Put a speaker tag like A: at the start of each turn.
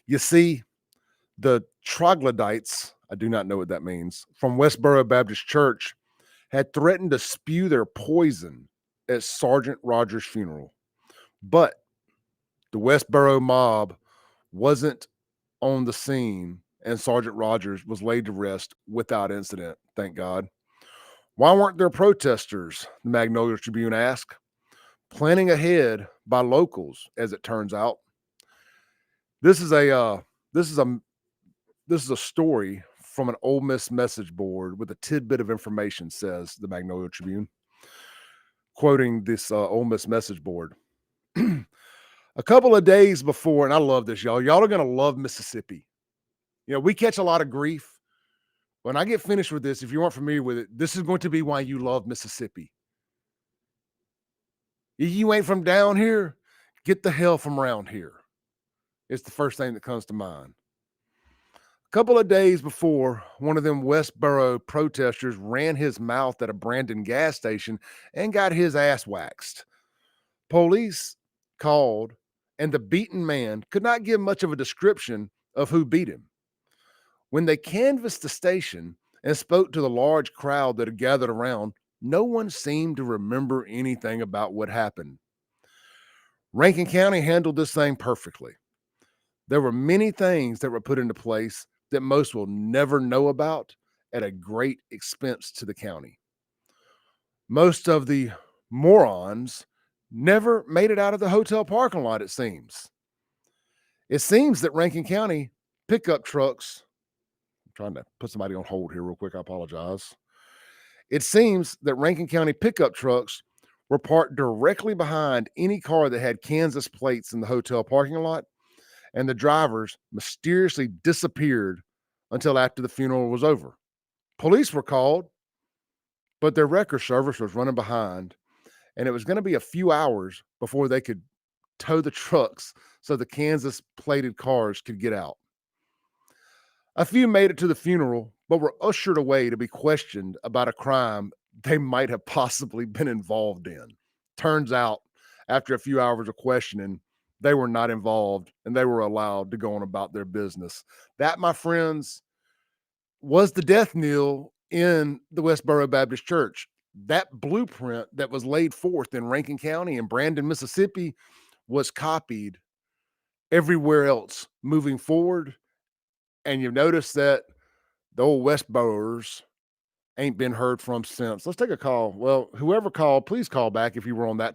A: You see, the troglodytes, I do not know what that means, from Westboro Baptist Church had threatened to spew their poison at Sergeant Rogers' funeral. But the Westboro mob wasn't on the scene, and Sergeant Rogers was laid to rest without incident, thank God. Why weren't there protesters? The Magnolia Tribune asked. Planning ahead by locals, as it turns out. This is a this is a this is a story from an Ole Miss message board with a tidbit of information, says the Magnolia Tribune, quoting this Ole Miss message board. A couple of days before, and I love this, y'all. Y'all are gonna love Mississippi. You know, we catch a lot of grief. When I get finished with this, if you aren't familiar with it, this is going to be why you love Mississippi. You ain't from down here, get the hell from around here. It's the first thing that comes to mind. A couple of days before, one of them Westboro protesters ran his mouth at a Brandon gas station and got his ass waxed. Police called, and the beaten man could not give much of a description of who beat him. When they canvassed the station and spoke to the large crowd that had gathered around, no one seemed to remember anything about what happened. Rankin County handled this thing perfectly. There were many things that were put into place that most will never know about at a great expense to the county. Most of the morons never made it out of the hotel parking lot, it seems. It seems that Rankin County pickup trucks, I'm trying to put somebody on hold here real quick, I apologize. It seems that Rankin County pickup trucks were parked directly behind any car that had Kansas plates in the hotel parking lot, and the drivers mysteriously disappeared until after the funeral was over. Police were called, but their record service was running behind, and it was going to be a few hours before they could tow the trucks so the Kansas plated cars could get out. A few made it to the funeral, but were ushered away to be questioned about a crime they might have possibly been involved in. Turns out, after a few hours of questioning, they were not involved and they were allowed to go on about their business. That, my friends, was the death knell in the Westboro Baptist Church. That blueprint that was laid forth in Rankin County and Brandon, Mississippi, was copied everywhere else moving forward. And you've noticed that the old Westboroers ain't been heard from since. Let's take a call. Well, whoever called, please call back if you were on that